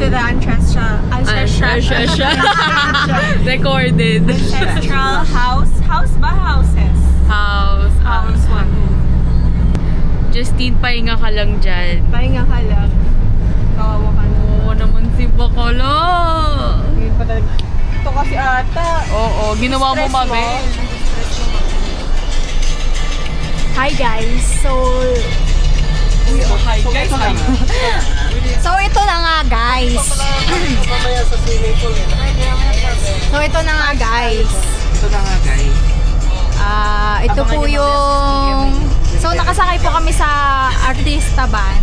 to the ancestral recorded ancestral house ba houses? House one. Justine, pahinga ka lang dyan. Pahinga ka lang. Kawawa ka na. Oo naman si Bakala. Ito kasi ata. Oo, ginawa mo mami. Hi guys, so ito na nga guys. Ito po yung nakasakay po kami sa artista van.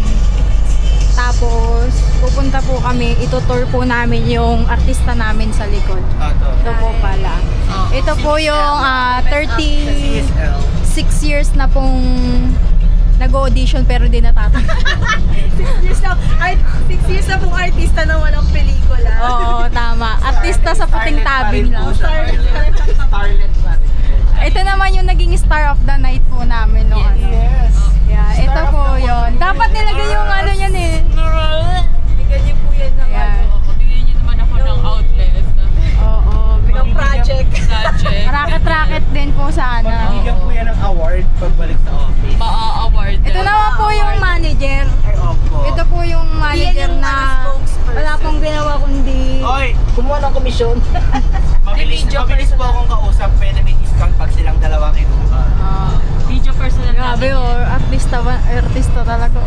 Tapos pupunta po kami, itutour po namin yung artista namin sa likod. Ito po pala. Ito po yung 36 years na pong nag-audition pero di natatapos. 6 years na pong artista na walang pelikula. Oo, tama. Artista sa puting tabing lang. Starlet pa rin. Ito naman yung naging star of the night po namin. No? Yes. Yeah, ito po yun. Dapat nilagay yung ano yan eh. Bigyan niyo po yan ng Bigyan niyo naman ako ng outlet. Oo. ng project. Racket-racket din po sana. Bigyan po yan ng award pagbalik sa office. Pa-award. Ito naman po yung manager. Ay, opo. Ito po yung manager na wala pong ginawa kundi... Oy, kumuha ng komisyon. Mabilis po akong kausap. Pwede may discount pag silang dalawa kinuha. Video personal. Grabe artista talaga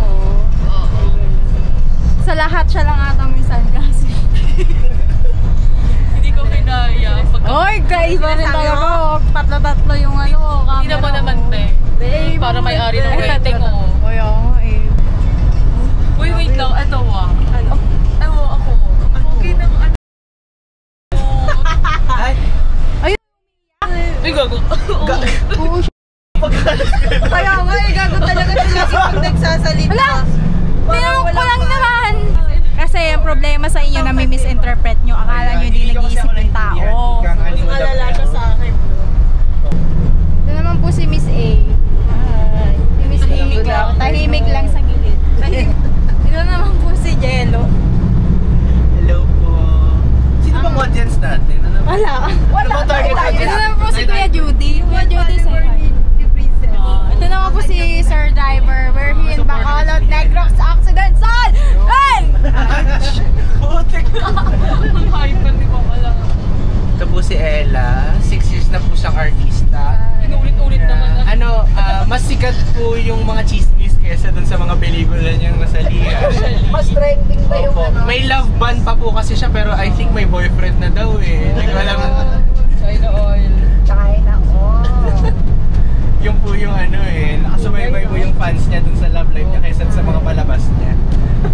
Sa lahat siya lang ata minsan kasi. Hindi ko kinaya. Oy, kaiba rin talaga. Tatlo-tatlo yung camera. Hindi naman naman, te. Para may-ari ng waiting, Kaya Uy, wait lang. Ito, Ewo, ako. Okay na ano. Ay, gago. Kaya nga, gago talaga sila pag nagsasalita. Tinanong ko lang naman. Kasi yung problema sa inyo na may misinterpret nyo. Akala nyo hindi nag-iisip yung tao. Alala siya sa akin. Ito naman po si Miss A. Si Miss A. Tahimik lang sa gilid. Ito naman po si Jello. Hello po. Sino bang audience natin? Wala. Ano ba target audience? Ito naman po si Kuya Judy. Kuya Judy sa ito naman po si Sir Driver. We're here in Bacolod, Negros Occidental! Hey! Ang hyper, di ko alam. Ito po si Ella. 6 years na po siyang artista. Inulit-ulit naman. Mas sikat po yung mga chismis kaysa dun sa mga pelikula niyang nasalihan. Mas trending ba yung ano? May love band pa po kasi siya pero I think may boyfriend na daw eh. Hindi ko alam. China oil. China oil. Yung po yung nakasubaybay po yung fans niya dun sa love life niya kaysa sa mga palabas niya.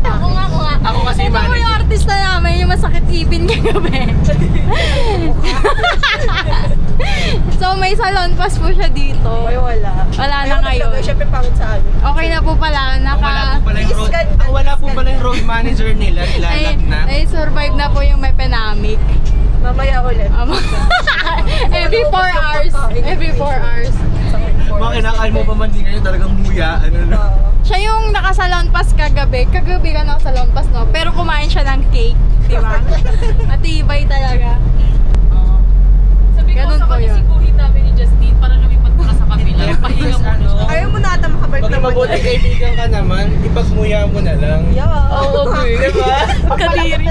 Ako nga. Ako kasi ito po yung artista namin, yung masakit ipin kagabi. So may salon pass po siya dito. Ay, wala. Wala na ngayon. Siyempre pangit sa akin. Okay na po pala. Wala po pala yung road manager nila. Ay, survive na po yung may pandemic. Mamaya ulit. Every 4 hours. Every 4 hours. Mga kinakain mo pa man din ngayon talagang muya. Siya yung nakasalon pass kagabi. Kagabi ka nakasalon pass, no? Pero kumain siya ng cake. Diba? Matibay talaga. Sabi ko Ganun sa po kanya yun. si Kuhit namin ni Justine para lumipat ka sa kabila. Pahinga mo no? Ayaw mo na ata makabalik Pag mabuti kaibigan ka naman, ipagmuya mo na lang. Oo, okay. Diba? Kadiri.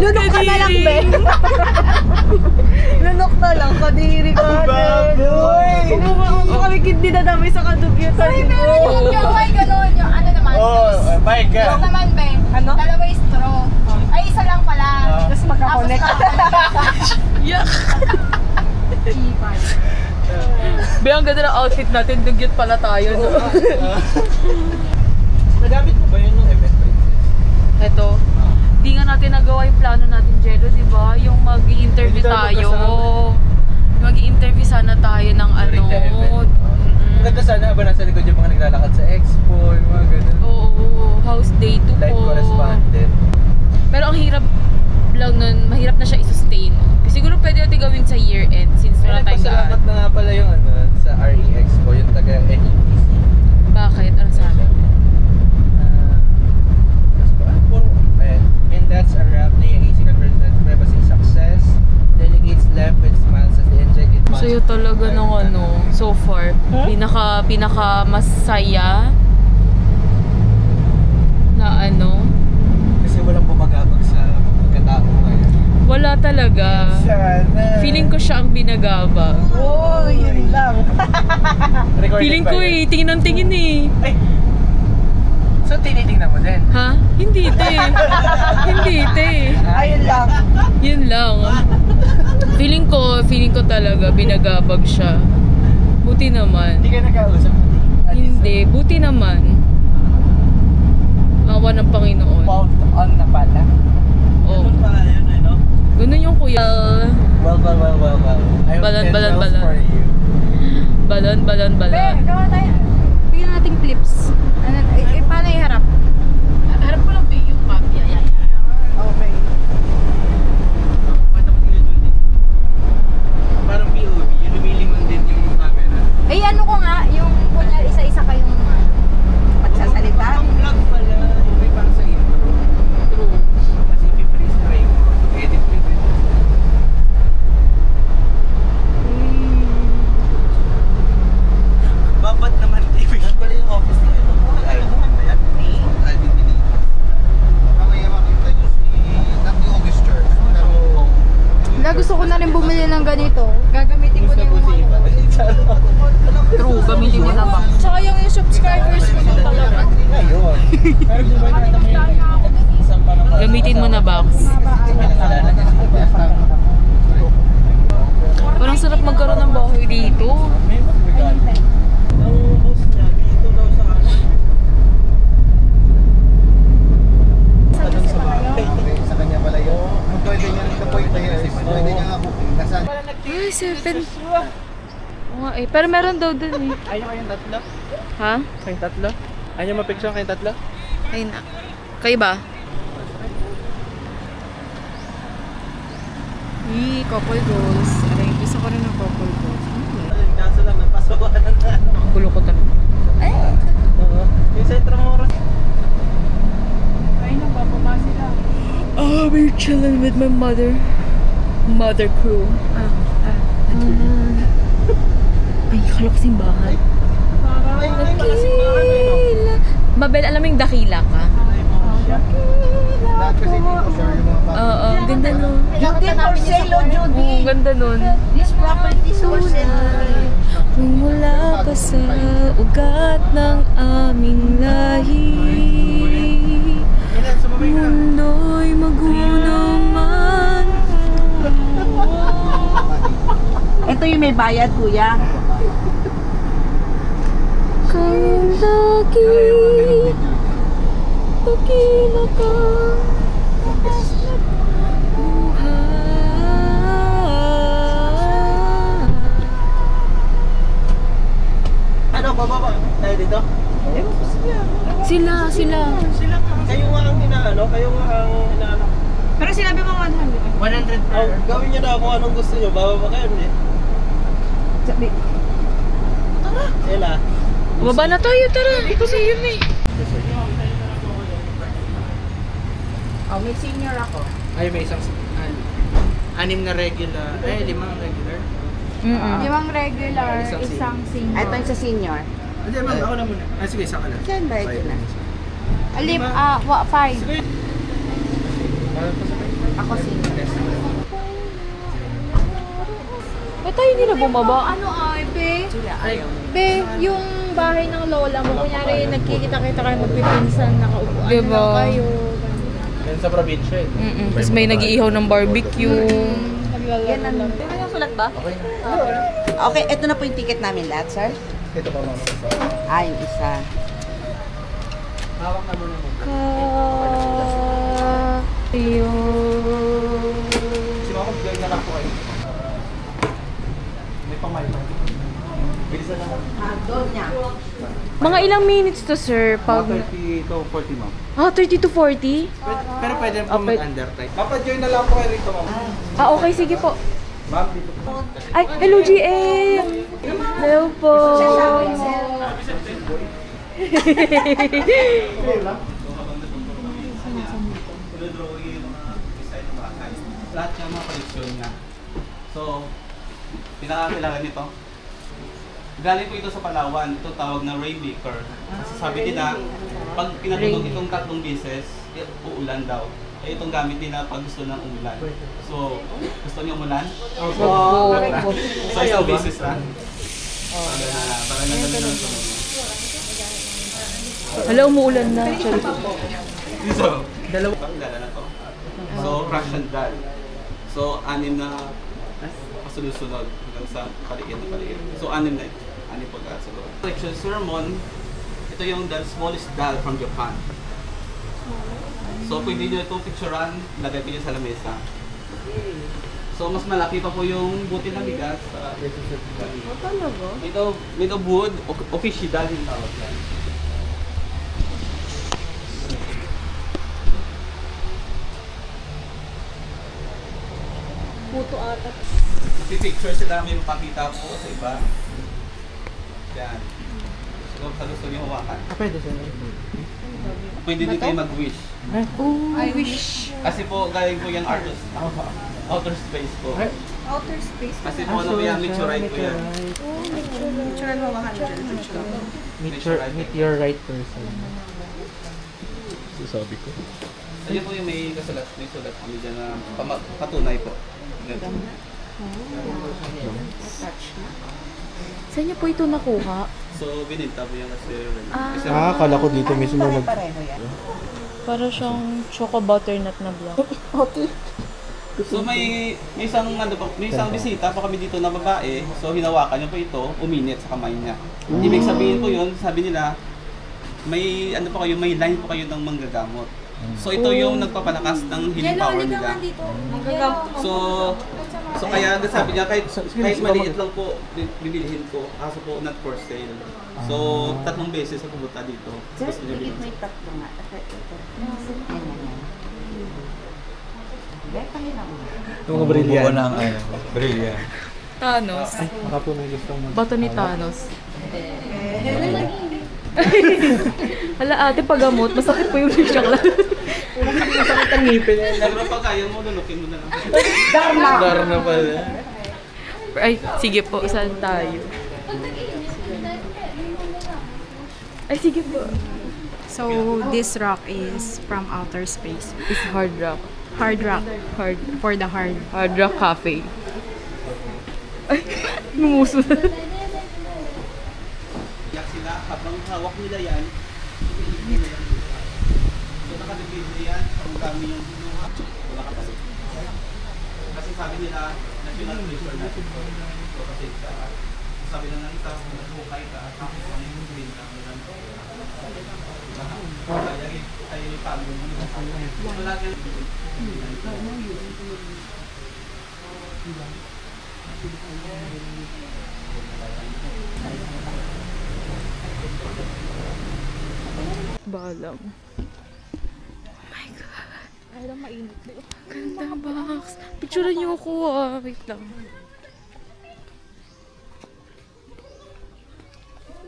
Lunok ka na lang, be. Lunok na lang, kadiri ka. Baboy! Kung kami hindi nadamay sa kadugyutan. Ay, meron yung may gano'n yung ano naman. Bye ka. Yung naman, be. Ano? Dalawa yung straw. Ay, isa lang pala. Tapos magka-connect. Yuck! Be, ang ganda ng outfit natin. Dugyot pala tayo, no? Nagamit mo ba yun nung event, Princess? Eto. Di nga natin nagawa yung plano natin, Jello, di ba? Yung mag-i-interview tayo. Mag-i-interview sana tayo ng ano. Maganda sana ba nasa likod yung mga naglalakad sa expo, yung mga ganun. Oo, house day 2 po. Live correspondent. Pero ang hirap lang nun, mahirap na siya i-sustain. Siguro pwede natin gawin sa year-end since wala tayong gaan. Salamat na nga pala yung sa RE Expo, yung taga NEPC. Bakit? Ano sabi? so far? Pinaka masaya na ano? Kasi walang bumagabag sa pagkatao ngayon. Wala talaga. Sana. Feeling ko siya ang binagabag. Oh, yun lang. Feeling ko tingin ng tingin Ay! So, tinitingnan mo din? Ha? Hindi te. Hindi te. Ayun lang. Yun lang. Feeling ko talaga binagabag siya. Buti naman. Hindi ka nag-ausap? Hindi, buti naman. Awa ng Panginoon. Involved on na pala. Oh. Ganun yung kuya. Well. I hope Balon, it balon, wells balon. for you. Balon. Gawa tayo. Bigyan nating clips. Paano iharap? Harap ko lang ba yung papya? Okay. Parang POV, yung lumilingon din yung camera. Ay, ano ko nga, yung kunyari isa-isa kayong magsasalita. Ang vlog pala, yung may parang sa intro. True. Kasi i-freeze try mo. Edit mo din. Babat naman, David. Yan pala yung office na ito. Gusto ko na rin bumili ng ganito. Gagamitin ko na yung True, gamitin mo na ba? sayang yung subscribers ko na talaga. Ngayon. Pero di ba isang parang Gamitin mo na box. Parang sarap magkaroon ng bahay dito. Ang boss niya, dito daw sa sa bahay. Sa kanya pala yun. Pwede niya rin kapoy tayo. Pwede niya nga booking. Nasaan? Ay, 7. Oo nga eh. Pero meron daw dun eh. Ayaw kayong tatlo? Ha? Kayong tatlo? Ayaw mapicture kayong tatlo? Ay na. Kayo ba? Couple goals. Aray, gusto ko rin ng couple goals. Kaso lang, napasawanan na. Ang gulo ko talaga. Oo. Yung sa Intramuros. We're chilling with my mother crew. Ay, kala ko simbahan. Dakila. Mabel, alam mo yung dakila ka? Lahat kasi dito, sir, yung mga Oo, ganda nun. Judy for sale, Judy. Oo, ganda nun. This property is for sale. Mula pa sa ugat ng aming lahi, mundo'y magunaw man. Ito yung may bayad, kuya. Kang lagi, dakila ka. Ano, bababa? Tayo dito? Sila. Kayo nga ang inaano, kayo nga ang inaano. Pero sinabi mo 100. 100 per. Gawin niyo na kung anong gusto niyo, bababa kayo eh. Sabi, Ela. Baba na tayo, tara. Kasi yun eh. may senior ako. Ay, may isang anim na regular. Eh, 5 regular. Limang regular, Isang isang senior. Ito yung sa senior. Hindi, ma'am, ako na muna. Ah, sige, isa ka lang. Yan, bayad ko na. Alip, 5. Sige. Ako senior. Ba't tayo hindi na bumaba? Ano ay, Ay, Be, yung bahay ng lola mo, kunyari nagkikita-kita kayo magpipinsan, nakaupuan Diba? lang kayo. yan sa probinsya eh. Tapos may nag-iihaw ng barbecue. Yan ang... Ano sulat ba? Okay. Okay, ito na po yung ticket namin lahat, sir. Ito pa, mama. Yung isa. Hawak na muna mo. Kayo. Si mama, bigay na lang po kayo. May pamay pa. Bilisan lang. Doon niya. Mga ilang minutes to, sir? Pag... 30 to 40, ma'am. 30 to 40? Pero pwede po Okay. mag-undertime. Mapa-join na lang po kayo rito, ma'am. Okay, sige po. Ma'am, dito po. Ay, hello GM! Hello po! Lahat ng mga koleksyon niya. So, pinakakilala nito. Galing po ito sa Palawan, ito tawag na rainmaker. Kasi sabi nila, pag pinatulog itong 3 beses, uulan daw. Eh itong gamit nila pag gusto ng umulan. So, gusto niyo umulan? Opo. So isang beses lang. Para na namin ang tulog. Hala, umuulan na. So, dalawa na to. So, Russian doll. So, 6 na kasunod-sunod hanggang sa paliit na paliit. So, 6 na ito. 6 pagkasunod. Collection sermon, ito yung the smallest doll from Japan. So, pwede nyo itong picturean, lagay ko nyo sa lamesa. So, mas malaki pa po yung buti ng bigas. Ito, made of wood, okishi doll yung tawag yan. Puto ata. Pipicture sila, may mapakita po sa iba. Yan. So, sa gusto niyo hawakan. Pwede sir. Pwede din kayo mag-wish. I wish. Kasi po, galing po yung artist. Outer space po. Outer space. Kasi po, ano po yan, meteorite po yan. Picture mo mahal dyan. Meet your right person. Sabi ko. Ayun po yung may sulat kami dyan na patunay po. Saan niyo po ito nakuha? So, bininta po yan kasi. Akala ko dito mismo nag... Para siyang choco butternut na block. So, may isang bisita pa kami dito na babae. So, hinawakan niya po ito, uminit sa kamay niya. Ibig sabihin po yun, sabi nila, may may line po kayo ng manggagamot. So ito yung nagpapalakas ng healing power nila. So kaya sabi niya kahit maliit lang po bibilihin ko, kaso po not for sale. So 3 beses ako pumunta dito. Gusto niya bilhin. May 3 nga. Yung mga brilliant. Brilliant. Thanos. Baka po may gusto mo. Bato ni Thanos. Hala ate, pagamot. Masakit po yung siya lang. Masakit ang ngipin. Pero pag kaya mo, lulukin mo na lang. Darna pala. Ay, sige po. Saan tayo? Ay, sige po. So, this rock is from outer space. It's hard rock. Hard rock. Hard. For the hard. Hard rock cafe. Ay, numuso na. Yak sila, habang hawak nila yan, so nakadepende na yan kung dami yung binuha, wala ka pasok. Kasi sabi nila, national treasure na. So kasi sabi lang ng isa, kung nagbukay ka, tapos ano yung green ka, kaya tayo yung pagod mo. So lahat yan. Balam. Oh my God. Ay, lang mainit. Ganda box. Picturean niyo ako ah. Wait lang.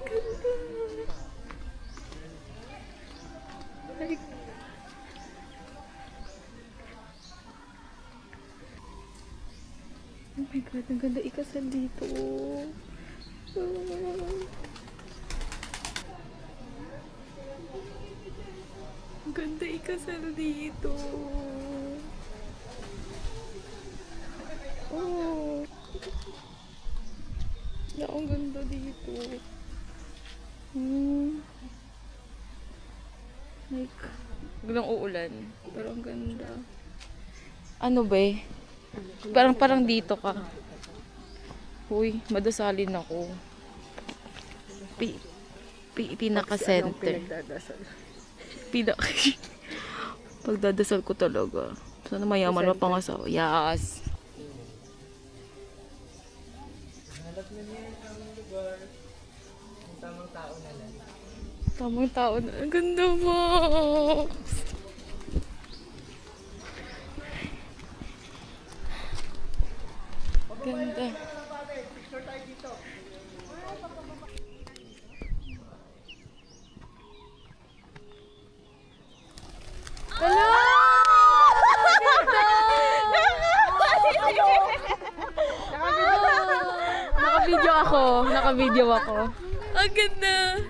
Ganda. Ay. Oh my God, ang ganda ikasal dito. Ang ganda ikasal dito. Oh. Ang ganda dito. Like, biglang uulan. Pero ang ganda. Ano ba eh? Parang dito ka. Uy, madasalin ako. Pinaka-center. Pagdadasal ko talaga. Sana mayaman mapangasawa. Yes. Tamang tao na. Ang ganda mo. Ganda. Hello! Naka-video ako. naka-video ako. Ang ganda!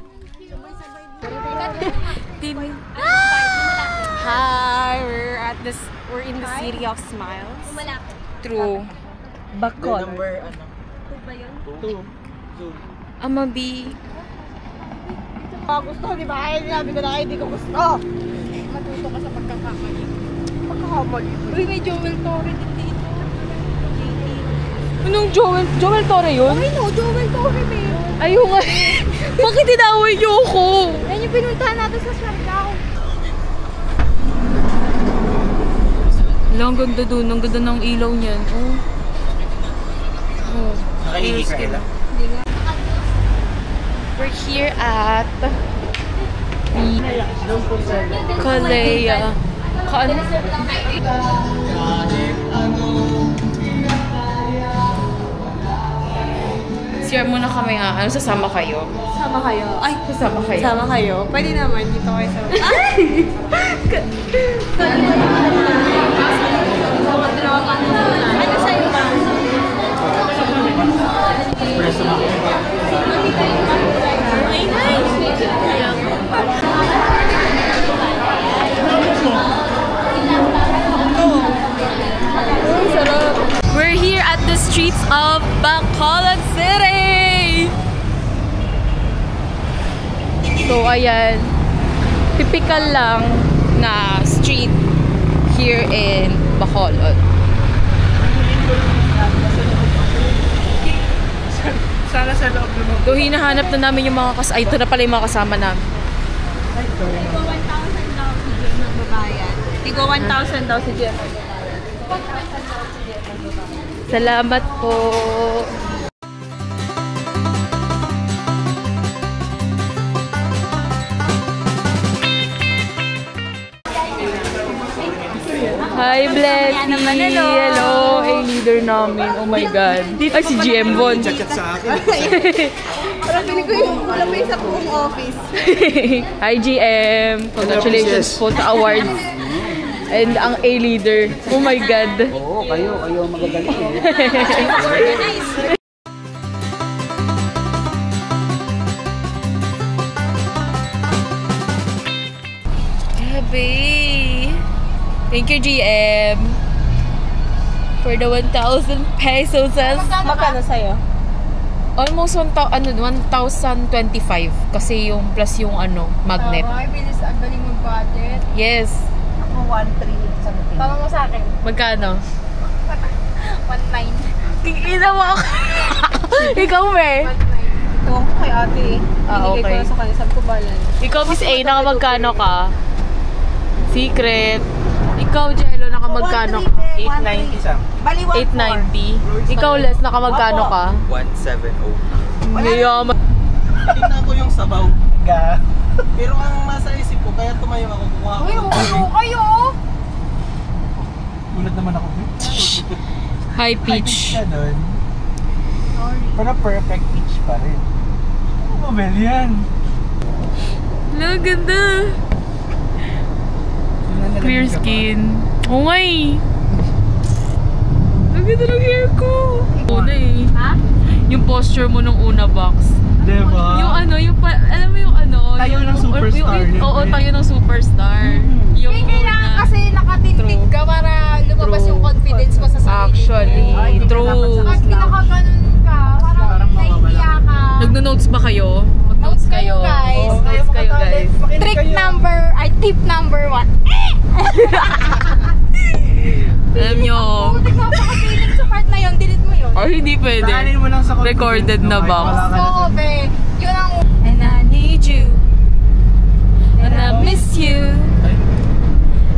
Hi, we're in the city of smiles. True. Bacol. Number, ano? 2. Amabi. Gusto, di ba? Ay, sinabi ko na kayo, hindi ko gusto. Matuto ka sa pagkakamali. Pagkakamali. Uy, may Joel Torre din dito. Anong Joel? Joel Torre yun? Ay no, Joel Torre ba yun? Ayun nga. Bakit tinaway niyo ako? Yan yung pinuntahan natin sa Siargao. Wala, ang ganda dun. Ang ganda ng ilaw niyan. Oh. Oh. Nakahihi ka ila. We're here at Kalea. Share muna kami ha. Ano, sasama kayo? Sama kayo. Ay, Sasama kayo? sama kayo. Pwede naman, dito kayo sa... Ano sa'yo ba? We're here at the streets of Bacolod City! So, ayan. Typical lang na street here in Bacolod. Sana sa loob naman. So, hinahanap na namin yung mga kasama. Ay, ito na pala yung mga kasama namin. Tigo 1,000 daw si Jem ng babayan. Tigo 1,000 daw si Jem. Salamat po. Hi, Blessy! Hello! Ay, leader namin. Oh my God. Ay, si GM Von. Chat sa akin. Parang pinig ko yung kulang pa yung sa buong office. Hi, GM! Congratulations po sa awards. And ang A-leader. Oh my God. Oo, kayo magagaling eh. Grabe. Thank you, GM. For the 1,000 pesos. Magkano sa'yo? Almost 1,025 kasi yung plus yung magnet. Ay, bilis. Ang galing mag-budget. Yes. Ako 1,300 something. Tama mo sa akin. Magkano? 1,900. Tingina mo ako. Ikaw, me. Ito ako kay ate. Ah, Binigay ko okay. na sa kanya. Sabi ko balan. Ikaw, Miss A, nakamagkano ka? Secret. Ikaw, Jello, nakamagkano ka? 890 sam. Bali 890. Ikaw, Les, nakamagkano ka? 170. Mayaman. Tingnan ko yung sabaw. Pero ang nasa isip ko, kaya tumayo ako kukuha ko. Uy, ulo kayo! Tulad naman ako. High pitch. Siya doon. Pero perfect pitch pa rin. Ano ba bel yan? Wala, ganda. Clear skin. Oh my! Ang ganda ng hair ko. Una eh. Ha? Yung posture mo nung una box. Diba? Yung alam mo yung Tayo yung, ng superstar. Oo, tayo ng superstar. Yung Kaya kailangan una. kasi nakatindig ka para lumabas True. yung confidence mo sa sarili. Actually, true. Pag pinakaganon ka, parang nahihiya ka. Nagno-notes ba kayo? Mag-notes kayo. guys. Oo, notes kayo, guys. Tip number 1. Alam nyo. Putik na napaka-feeling sa part na yun. Delete mo yun. Or hindi pwede. Saanin mo lang sa confidence. Recorded na Okay, box. wala ka na Oo, dun. be. Yun ang... And I need you. And I miss you.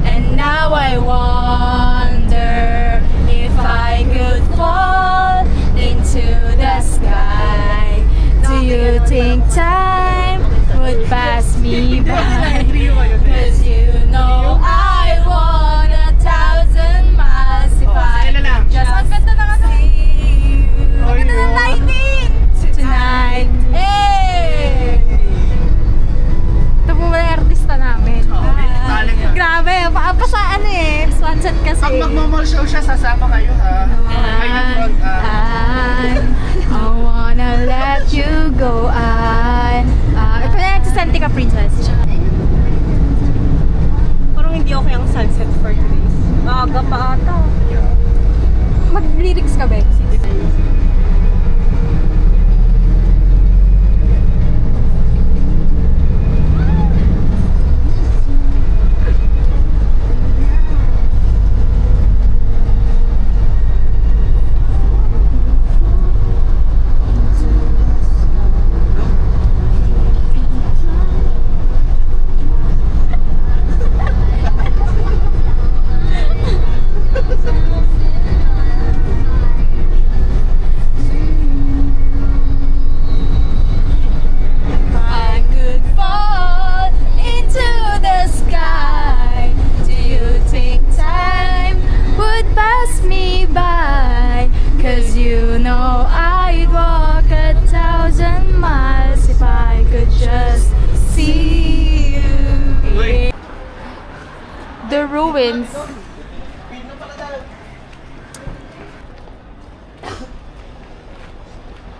And now I wonder if I could fall into the sky. Do you think time would pass me by? Cause you know I want 1,000 miles if I just Ang ganda na nga. see you. Ang ganda ng lighting. Tonight. Hey! Ito po ba yung artista namin? Okay, talent ka. grabe. Pa sa ano eh. Sunset kasi. Pag magmamall show siya, sasama kayo ha. I wanna let you go. Ito na nagsasenti ka, princess. Parang hindi okay ang sunset for today. Maaga pa ata. Mag-lyrics ka ba? The ruins.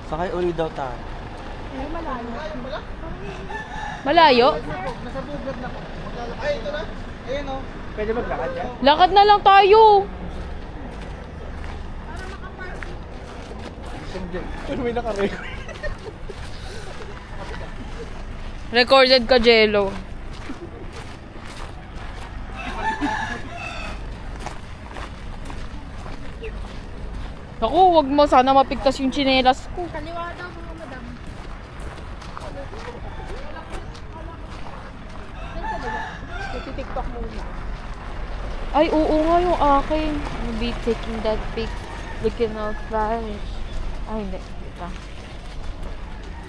Sakay uli daw tayo. Malayo? Ay, ito na. Ayun o. Pwede maglakad yan? Lakad na lang tayo. Pero may naka-record. Recorded ka, Jello. Ako, wag mo. Sana mapigtas yung tsinelas ko. Kaliwa daw mga madam. TikTok muna. Ay, oo nga yung akin. I'll be taking that pic. Looking all fresh. Ay, hindi. Ito.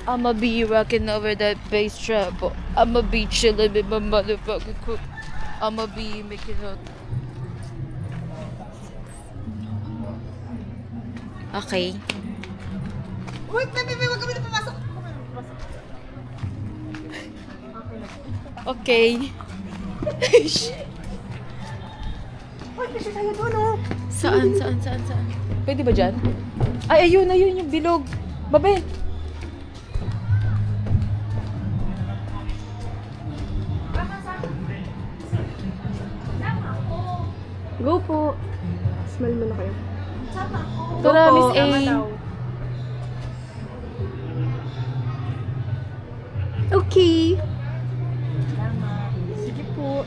I'ma be rocking over that bass trap. I'ma be chillin' with my motherfucking cook. I'ma be making out. Okay. Wait, baby, wag kami na pumasok. Okay. Wait, kasi tayo doon, oh. Saan? Pwede ba dyan? Ay, ayun yung bilog. Babe. Go po. Smell mo na kayo. Tara, Miss A. Okay. Sige po.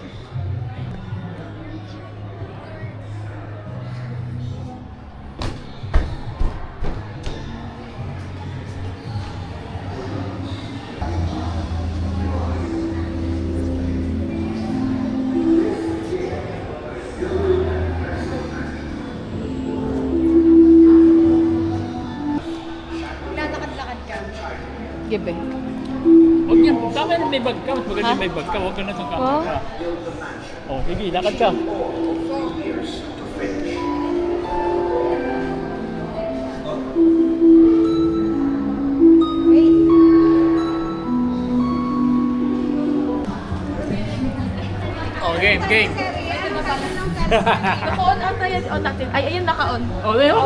Gibe. Huwag yan. Tama na may bag ka. Mas maganda may bag ka. Huwag ka na itong kamera ka. Oh, sige. Lakad ka. Oh, game. Naka-on ata yan. On natin. Ay, ayun, naka-on. Oh, there.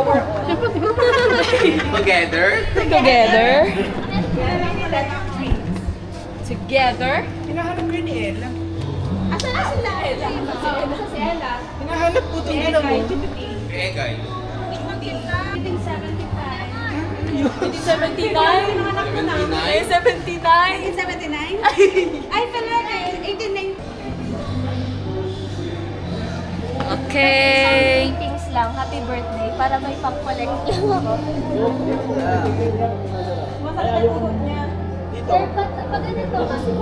Together? Together? Hinahanap ko yun ni Ella. Asa na sila, Ella? Asa si Ella? Hinahanap ko itong gina mo. Eh, guys. 79? Ay, 79? 79? Ay, pala, 89. Okay. Greetings lang. Happy birthday. Para may pang-collect lang ako. Masakit ang tuhod niya. Pag ganito kasi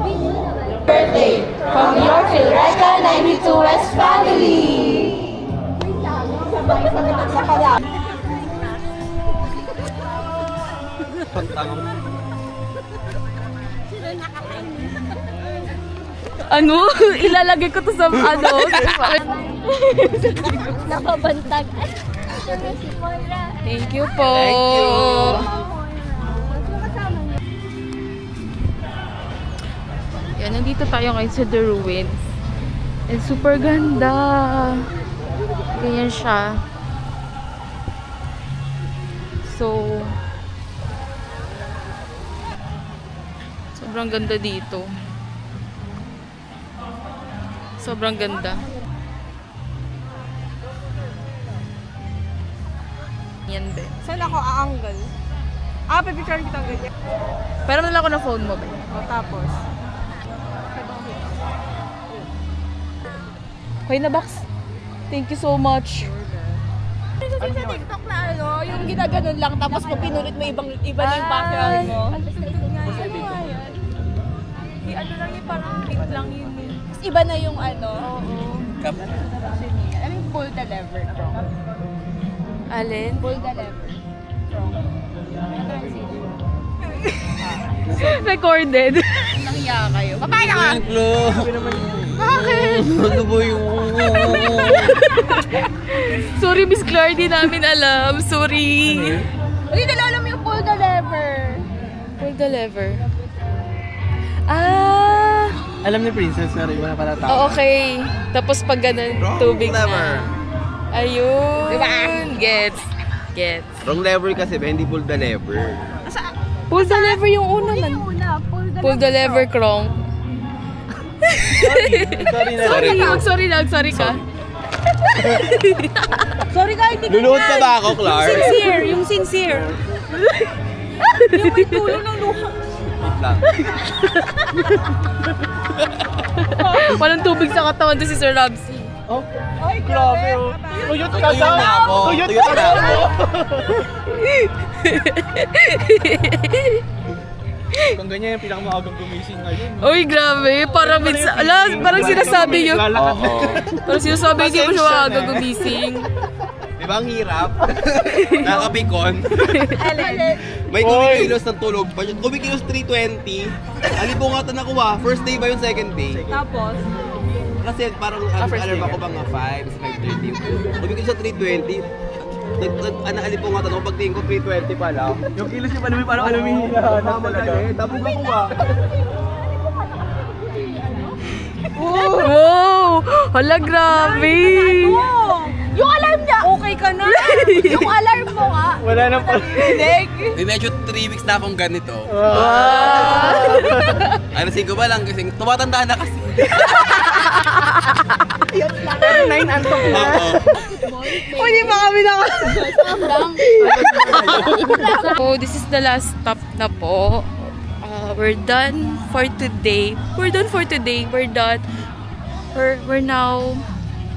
video naman. Birthday from your Philreca 92 West family. Wait lang. Sabay sa kanya. Ano? Ilalagay ko to sa ano? Nakabantag. Ay, ito na si Moira. Thank you po. Yan, nandito tayo ngayon sa The Ruins. And super ganda. Ganyan siya. So, sobrang ganda dito. Sobrang ganda. Yan be. Saan ako aangle? Ah, pipicture kita ganyan. Pero nala ko na phone mo be. O, tapos. Okay na, Box. Thank you so much. Sa TikTok na ano, yung ginaganon lang, tapos pag pinulit mo iba na yung background mo. Ano lang yun, parang beat lang yun. Tapos iba na yung ano. Oo. I mean, pull the lever. Alin? Pull the lever. Recorded. Nangya kayo. Papaya ka! Bakit? Ano ba yung... Sorry, Miss Claire, di namin alam. Sorry. Hindi nila alam yung pull the lever. Pull the lever. Ah! Alam ni Princess, pero iba na pala tao. Oh, okay. Tapos pag ganun, tubig lever. na. Ayun. Diba? Gets. Gets. Wrong lever kasi, hindi pull the lever. Pull the lever yung una man. Pull the lever, Krong. Sorry na. Sorry ka. Sorry ka, hindi ko Luluhod pa ba ako, Clark? Yung sincere. Yung may tulong ng luha. Wait lang. Walang tubig sa katawan to si Sir Robsy. Oh, ay, grabe oh. Tuyot ka daw. Tuyot ka daw. Kung ganyan yung pinakamaagang gumising ngayon. Uy, grabe. Parang parang sinasabi yun. Parang sinasabi hindi mo siya maaga gumising. Di ba ang hirap? Nakabikon. May kumikilos ng tulog pa. Kumikilos 3:20. Alibungatan ako First day ba yung second day? Tapos? Kasi parang alarm ako mga 5, 5:30. Kumikilos sa 3:20. Alibungatan ako. Pagtingin ko 3:20 pa lang. Yung kilos niya pa namin parang alam yung hinahanap talaga. Tabog ako Wow! Hala, grabe! Yung alarm niya, okay ka na. Yung alarm mo nga. Wala nang Narinig. Medyo 3 weeks na akong ganito. Alasin ko ba lang kasi tumatanda na kasi. Pero 9 antok na. Hindi pa kami So, this is the last stop na po. We're done for today. We're now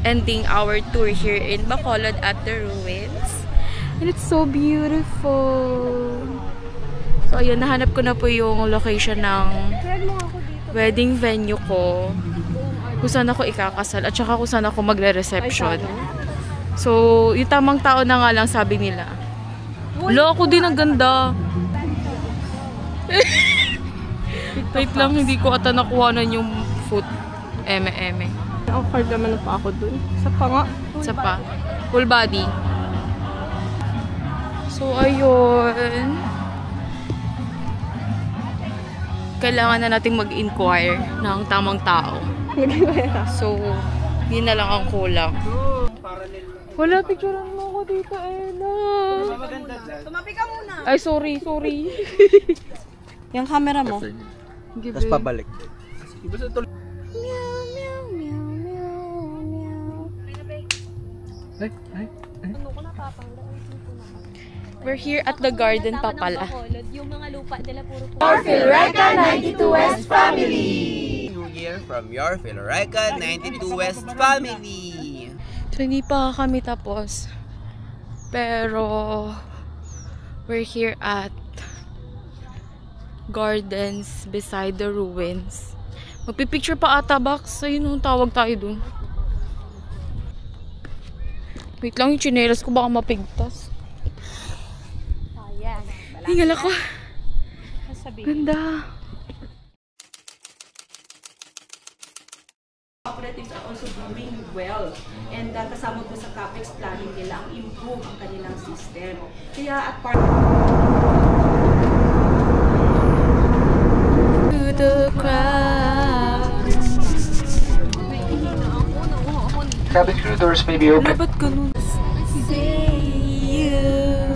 ending our tour here in Bacolod at the ruins. And it's so beautiful. So, ayun, nahanap ko na po yung location ng wedding venue ko. Kung saan ako ikakasal at saka kung saan ako magre-reception. So, yung tamang tao na nga lang sabi nila. Wala ako din, ang ganda. Wait lang, hindi ko ata nakuhanan yung foot. Eme. Awkward naman pa ako dun. Sa pa nga. Sa pa. Full body. So, ayun. Kailangan na nating mag-inquire ng tamang tao. So, yun na lang ang kulang. Wala, picturean mo ako dito, Ella. Tumapi ka muna. Ay, sorry. Yung camera mo. Tapos pabalik. We're here at the garden pa pala. Yung mga lupa nila puro po. Your Philoraica 92 West family! New Year from your Philoraica 92 West family! So, hindi pa kami tapos. Pero, we're here at gardens beside the ruins. Magpipicture pa ata, Box. Ayun yung tawag tayo dun. Wait lang, yung chinelas ko baka mapigtas. Ayan. Hingal ako. Ganda. Operatives are also doing well, and kasama po sa CAPEX planning nila ang improve ang kanilang system. Kaya at part To the crowd. Cabin crew doors may be open. Ba't ganun? See you.